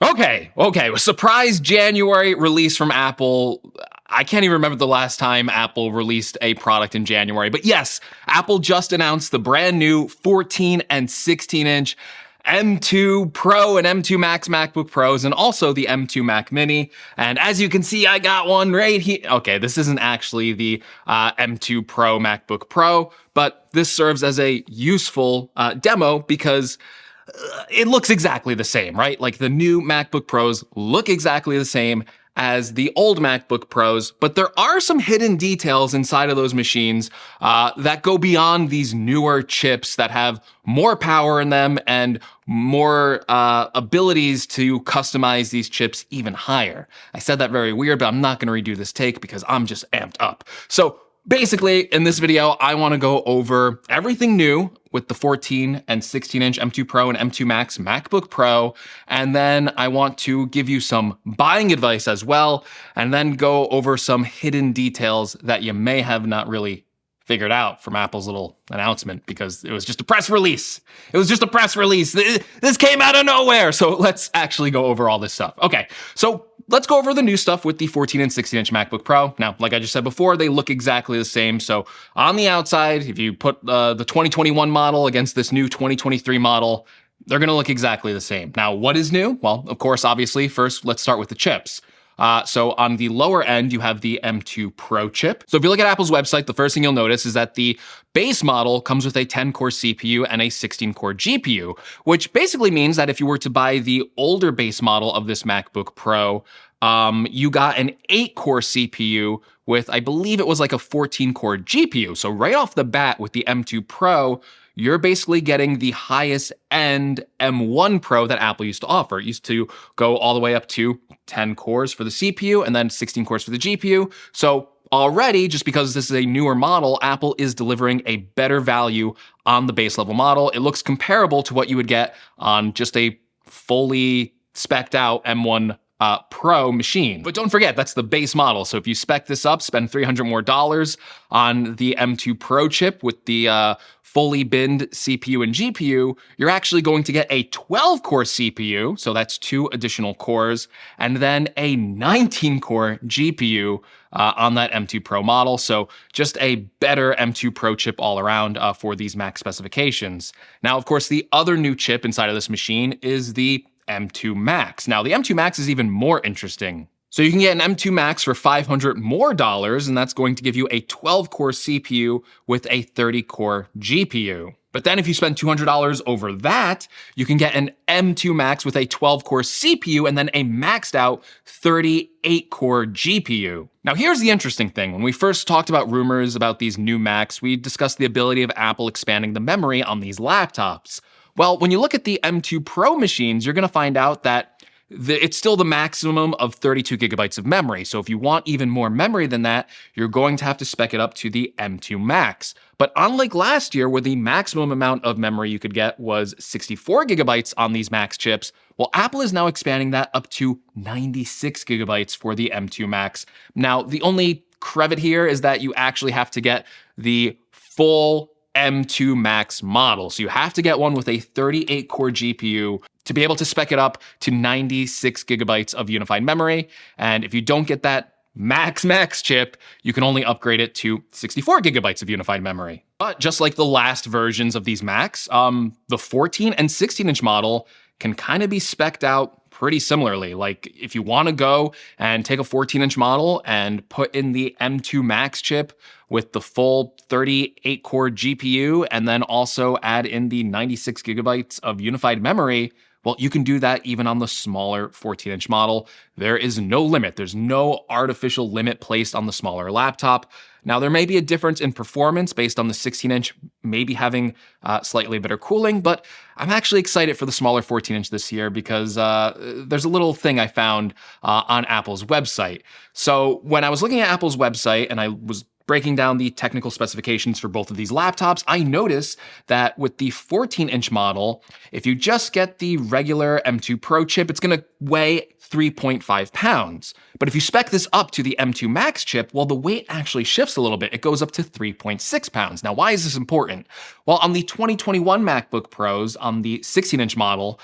Okay. A surprise January release from Apple. I can't even remember the last time Apple released a product in January. But yes, Apple just announced the brand new 14 and 16 inch M2 Pro and M2 Max MacBook Pros, and also the M2 Mac Mini. And as you can see, I got one right here. Okay, this isn't actually the M2 Pro MacBook Pro, but this serves as a useful demo because it looks exactly the same, right? Like the new MacBook Pros look exactly the same as the old MacBook Pros, but there are some hidden details inside of those machines that go beyond these newer chips that have more power in them and more abilities to customize these chips even higher. I said that very weird, but I'm not going to redo this take because I'm just amped up. So basically, in this video, I want to go over everything new with the 14 and 16 inch M2 Pro and M2 Max MacBook Pro. And then I want to give you some buying advice as well, and then go over some hidden details that you may have not really figured out from Apple's little announcement, because it was just a press release. It was just a press release. This came out of nowhere. So let's actually go over all this stuff. Okay, so let's go over the new stuff with the 14 and 16 inch MacBook Pro. Now, like I just said before, they look exactly the same. So on the outside, if you put the 2021 model against this new 2023 model, they're going to look exactly the same. Now, what is new? Well, of course, obviously, first, let's start with the chips. So on the lower end, you have the M2 Pro chip. So if you look at Apple's website, the first thing you'll notice is that the base model comes with a 10-core CPU and a 16-core GPU, which basically means that if you were to buy the older base model of this MacBook Pro, you got an 8-core CPU with, I believe it was like a 14-core GPU. So right off the bat with the M2 Pro, you're basically getting the highest end M1 Pro that Apple used to offer. It used to go all the way up to 10 cores for the CPU and then 16 cores for the GPU. So already, just because this is a newer model, Apple is delivering a better value on the base level model. It looks comparable to what you would get on just a fully spec'd out M1 Pro machine. But don't forget, that's the base model. So if you spec this up, spend $300 more on the M2 Pro chip with the fully binned CPU and GPU, you're actually going to get a 12-core CPU, so that's 2 additional cores, and then a 19-core GPU on that M2 Pro model. So just a better M2 Pro chip all around for these Mac specifications. Now, of course, the other new chip inside of this machine is the M2 Max. Now, the M2 Max is even more interesting. So you can get an M2 Max for $500 more, and that's going to give you a 12-core CPU with a 30-core GPU. But then if you spend $200 over that, you can get an M2 Max with a 12-core CPU and then a maxed out 38-core GPU. Now here's the interesting thing. When we first talked about rumors about these new Macs, we discussed the ability of Apple expanding the memory on these laptops. Well, when you look at the M2 Pro machines, you're going to find out that it's still the maximum of 32 gigabytes of memory. So if you want even more memory than that, you're going to have to spec it up to the M2 Max. But unlike last year, where the maximum amount of memory you could get was 64 gigabytes on these Max chips, well, Apple is now expanding that up to 96 gigabytes for the M2 Max. Now, the only caveat here is that you actually have to get the full M2 Max model. So you have to get one with a 38-core GPU to be able to spec it up to 96 gigabytes of unified memory. And if you don't get that Max chip, you can only upgrade it to 64 gigabytes of unified memory. But just like the last versions of these Macs, the 14 and 16-inch model can kind of be spec'd out pretty similarly. Like if you want to go and take a 14-inch model and put in the M2 Max chip with the full 38-core GPU and then also add in the 96 gigabytes of unified memory, well, you can do that even on the smaller 14-inch model. There is no limit. There's no artificial limit placed on the smaller laptop. Now, there may be a difference in performance based on the 16-inch maybe having slightly better cooling, but I'm actually excited for the smaller 14-inch this year because there's a little thing I found on Apple's website. So when I was looking at Apple's website and I was breaking down the technical specifications for both of these laptops, I noticed that with the 14-inch model, if you just get the regular M2 Pro chip, it's going to weigh 3.5 pounds. But if you spec this up to the M2 Max chip, well, the weight actually shifts a little bit. It goes up to 3.6 pounds. Now, why is this important? Well, on the 2021 MacBook Pros, on the 16-inch model,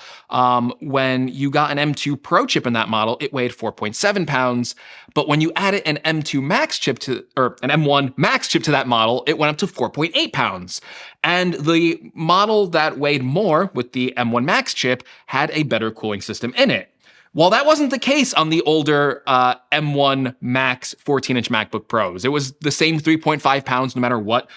when you got an M2 Pro chip in that model, it weighed 4.7 pounds. But when you added an M2 Max chip or an M1 Max chip to that model, it went up to 4.8 pounds. And the model that weighed more with the M1 Max chip had a better cooling system in it. Well, that wasn't the case on the older M1 Max 14-inch MacBook Pros. It was the same 3.5 pounds no matter what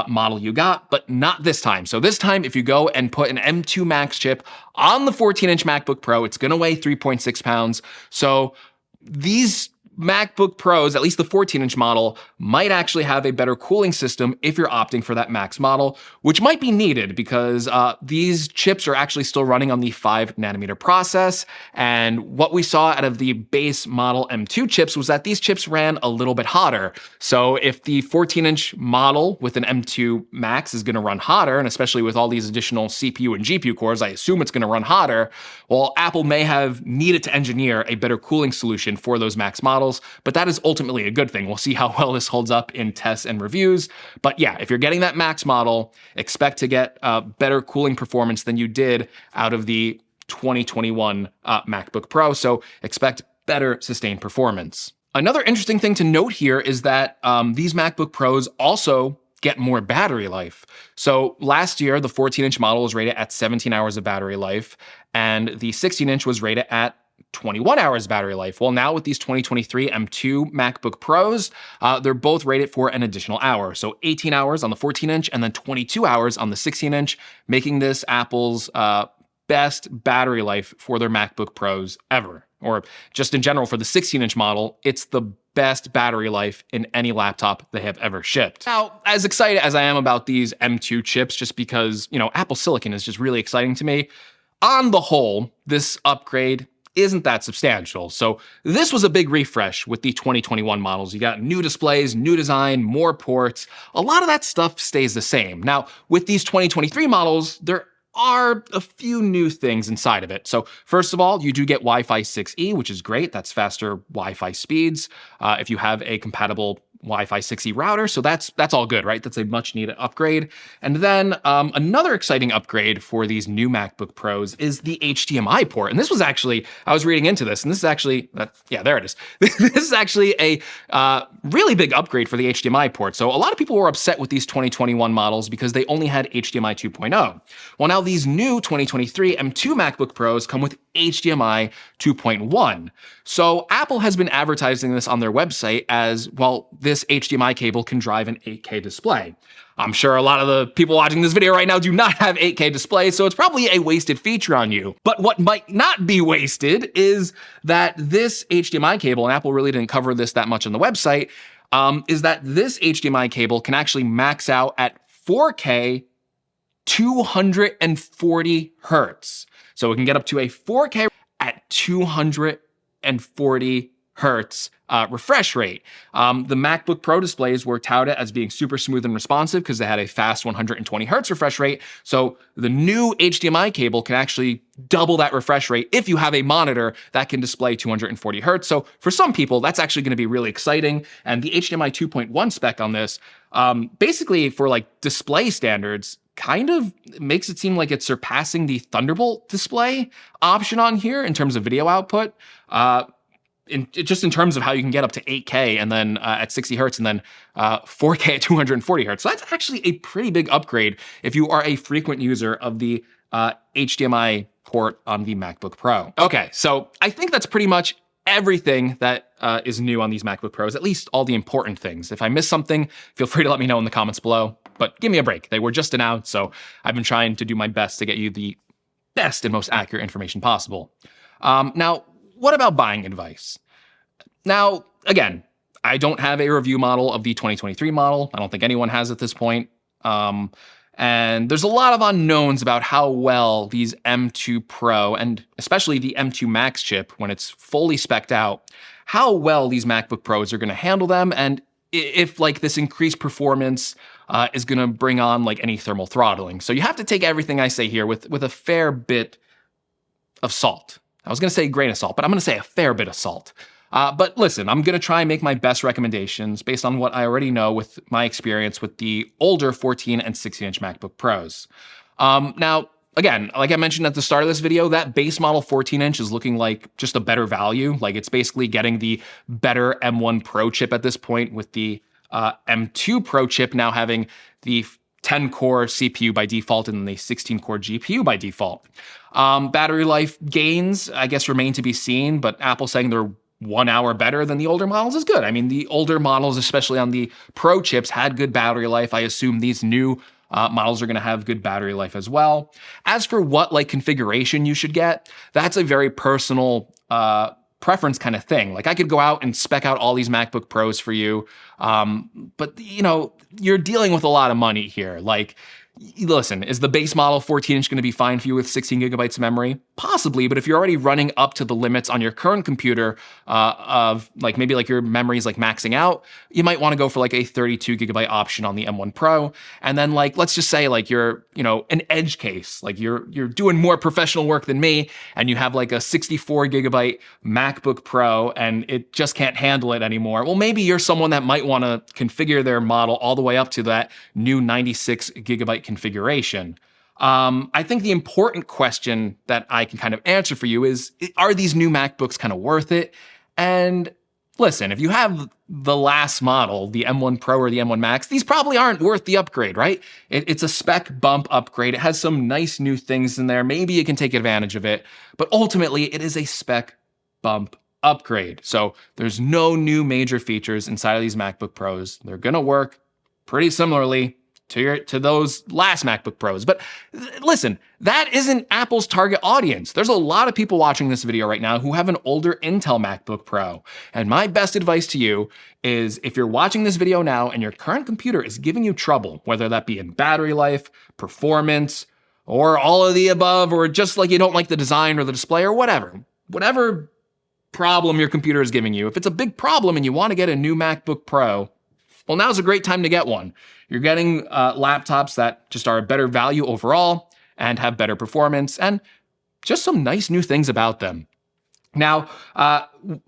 model you got, but not this time. So this time, if you go and put an M2 Max chip on the 14-inch MacBook Pro, it's going to weigh 3.6 pounds. So these MacBook Pros, at least the 14-inch model, might actually have a better cooling system if you're opting for that Max model, which might be needed because these chips are actually still running on the 5nm process. And what we saw out of the base model M2 chips was that these chips ran a little bit hotter. So if the 14-inch model with an M2 Max is going to run hotter, and especially with all these additional CPU and GPU cores, I assume it's going to run hotter. Well, Apple may have needed to engineer a better cooling solution for those Max models, but that is ultimately a good thing. We'll see how well this holds up in tests and reviews. But yeah, if you're getting that Max model, expect to get better cooling performance than you did out of the 2021 MacBook Pro. So expect better sustained performance. Another interesting thing to note here is that these MacBook Pros also get more battery life. So last year, the 14-inch model was rated at 17 hours of battery life, and the 16-inch was rated at 21 hours battery life. Well, now with these 2023 M2 MacBook Pros, they're both rated for an additional hour. So 18 hours on the 14-inch and then 22 hours on the 16-inch, making this Apple's best battery life for their MacBook Pros ever. Or just in general, for the 16-inch model, it's the best battery life in any laptop they have ever shipped. Now, as excited as I am about these M2 chips, just because, Apple Silicon is just really exciting to me, on the whole, this upgrade isn't that substantial. So this was a big refresh with the 2021 models. You got new displays, new design, more ports. A lot of that stuff stays the same. Now, with these 2023 models, there are a few new things inside of it. So first of all, you do get Wi-Fi 6E, which is great. That's faster Wi-Fi speeds if you have a compatible Wi-Fi 6E router. So that's all good, right? That's a much needed upgrade. And then another exciting upgrade for these new MacBook Pros is the HDMI port. And this was actually, I was reading into this, and this is actually, yeah, there it is. This is actually a really big upgrade for the HDMI port. So a lot of people were upset with these 2021 models because they only had HDMI 2.0. Well, now these new 2023 M2 MacBook Pros come with HDMI 2.1. So Apple has been advertising this on their website as, well, this HDMI cable can drive an 8K display. I'm sure a lot of the people watching this video right now do not have 8K displays, so it's probably a wasted feature on you. But what might not be wasted is that this HDMI cable, and Apple really didn't cover this that much on the website, is that this HDMI cable can actually max out at 4K 240 hertz. So it can get up to a 4K at 240 hertz refresh rate. The MacBook Pro displays were touted as being super smooth and responsive because they had a fast 120 hertz refresh rate. So the new HDMI cable can actually double that refresh rate if you have a monitor that can display 240 hertz. So for some people, that's actually going to be really exciting. And the HDMI 2.1 spec on this, basically for like display standards, kind of makes it seem like it's surpassing the Thunderbolt display option on here in terms of video output. Just in terms of how you can get up to 8K and then at 60 hertz and then 4K at 240 hertz. So that's actually a pretty big upgrade if you are a frequent user of the HDMI port on the MacBook Pro. Okay, so I think that's pretty much everything that is new on these MacBook Pros, at least all the important things. If I missed something, feel free to let me know in the comments below, but give me a break. They were just announced, so I've been trying to do my best to get you the best and most accurate information possible. Now, what about buying advice? Now, again, I don't have a review model of the 2023 model. I don't think anyone has at this point. And there's a lot of unknowns about how well these M2 Pro and especially the M2 Max chip, when it's fully spec'd out, how well these MacBook Pros are going to handle them and if like this increased performance is going to bring on like any thermal throttling. So you have to take everything I say here with a fair bit of salt. I was going to say a grain of salt, but I'm going to say a fair bit of salt. But listen, I'm going to try and make my best recommendations based on what I already know with my experience with the older 14 and 16-inch MacBook Pros. Now, again, like I mentioned at the start of this video, that base model 14-inch is looking like just a better value. Like it's basically getting the better M1 Pro chip at this point, with the M2 Pro chip now having the 10-core CPU by default and the 16-core GPU by default. Battery life gains, I guess, remain to be seen, but Apple saying they're 1 hour better than the older models is good. I mean, the older models, especially on the Pro chips, had good battery life. I assume these new models are going to have good battery life as well. As for what like configuration you should get, that's a very personal preference kind of thing. Like I could go out and spec out all these MacBook Pros for you, but you know, you're dealing with a lot of money here. Like, listen, is the base model 14-inch going to be fine for you with 16 gigabytes of memory? Possibly, but if you're already running up to the limits on your current computer of like maybe like your memory is like maxing out, you might want to go for like a 32 gigabyte option on the M1 Pro. And then like, let's just say like you're, you know, an edge case, like you're doing more professional work than me, and you have like a 64 gigabyte MacBook Pro and it just can't handle it anymore. Well, maybe you're someone that might want to configure their model all the way up to that new 96 gigabyte configuration. I think the important question that I can kind of answer for you is, are these new MacBooks kind of worth it? And listen, if you have the last model, the M1 Pro or the M1 Max, these probably aren't worth the upgrade, right? It's a spec bump upgrade. It has some nice new things in there. Maybe you can take advantage of it, but ultimately it is a spec bump upgrade. So there's no new major features inside of these MacBook Pros. They're gonna work pretty similarly to those last MacBook Pros. But listen, that isn't Apple's target audience. There's a lot of people watching this video right now who have an older Intel MacBook Pro. And my best advice to you is, if you're watching this video now and your current computer is giving you trouble, whether that be in battery life, performance, or all of the above, or just like you don't like the design or the display or whatever problem your computer is giving you, if it's a big problem and you want to get a new MacBook Pro, well, now's a great time to get one. You're getting laptops that just are a better value overall and have better performance and just some nice new things about them. Now,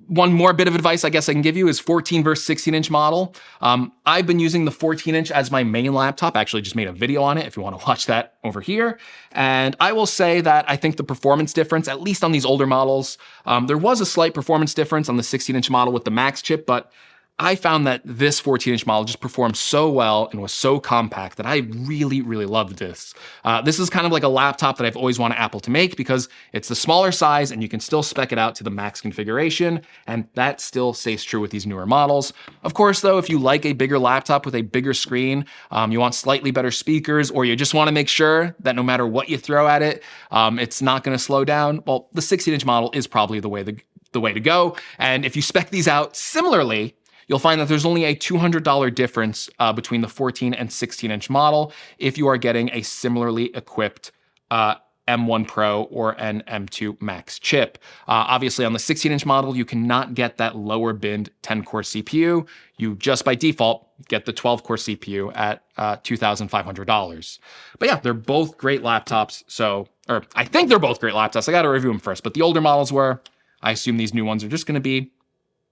one more bit of advice I guess I can give you is 14 versus 16-inch model. I've been using the 14-inch as my main laptop. I actually just made a video on it if you want to watch that over here. And I will say that I think the performance difference, at least on these older models, there was a slight performance difference on the 16-inch model with the Max chip, but I found that this 14-inch model just performed so well and was so compact that I really, really loved this. This is kind of like a laptop that I've always wanted Apple to make, because it's the smaller size and you can still spec it out to the max configuration, and that still stays true with these newer models. Of course, though, if you like a bigger laptop with a bigger screen, you want slightly better speakers, or you just want to make sure that no matter what you throw at it, it's not going to slow down, well, the 16-inch model is probably the way to go. And if you spec these out similarly, you'll find that there's only a $200 difference between the 14 and 16-inch model if you are getting a similarly equipped M1 Pro or an M2 Max chip. Obviously, on the 16-inch model, you cannot get that lower binned 10-core CPU. You just by default get the 12-core CPU at $2,500. But yeah, they're both great laptops. Or I think they're both great laptops. I got to review them first, but the older models were. I assume these new ones are just going to be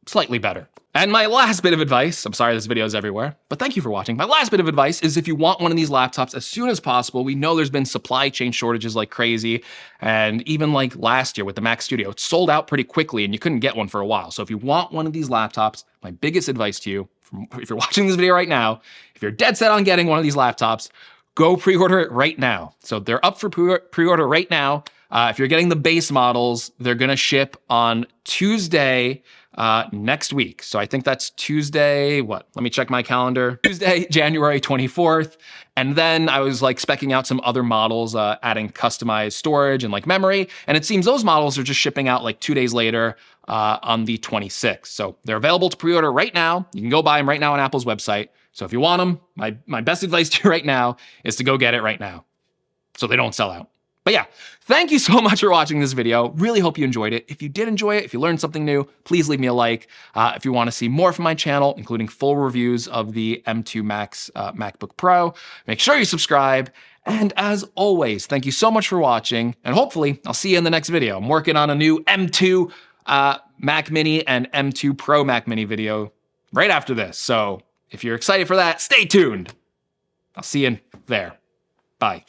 slightly better. And my last bit of advice, I'm sorry this video is everywhere, but thank you for watching. My last bit of advice is, if you want one of these laptops as soon as possible, we know there's been supply chain shortages like crazy, and even like last year with the Mac Studio, it sold out pretty quickly and you couldn't get one for a while. So if you want one of these laptops, my biggest advice to you, if you're watching this video right now, if you're dead set on getting one of these laptops, go pre-order it right now. So they're up for pre-order right now. If you're getting the base models, they're gonna ship on Tuesday next week. So I think that's Tuesday, let me check my calendar. Tuesday, January 24th. And then I was like speccing out some other models, adding customized storage and like memory. And it seems those models are just shipping out like 2 days later on the 26th. So they're available to pre-order right now. You can go buy them right now on Apple's website. So if you want them, my best advice to you right now is to go get it right now so they don't sell out. But yeah, thank you so much for watching this video. Really hope you enjoyed it. If you did enjoy it, if you learned something new, please leave me a like. If you want to see more from my channel, including full reviews of the M2 Max MacBook Pro, make sure you subscribe. And as always, thank you so much for watching, and hopefully I'll see you in the next video. I'm working on a new M2 Mac Mini and M2 Pro Mac Mini video right after this. So if you're excited for that, stay tuned. I'll see you in there. Bye.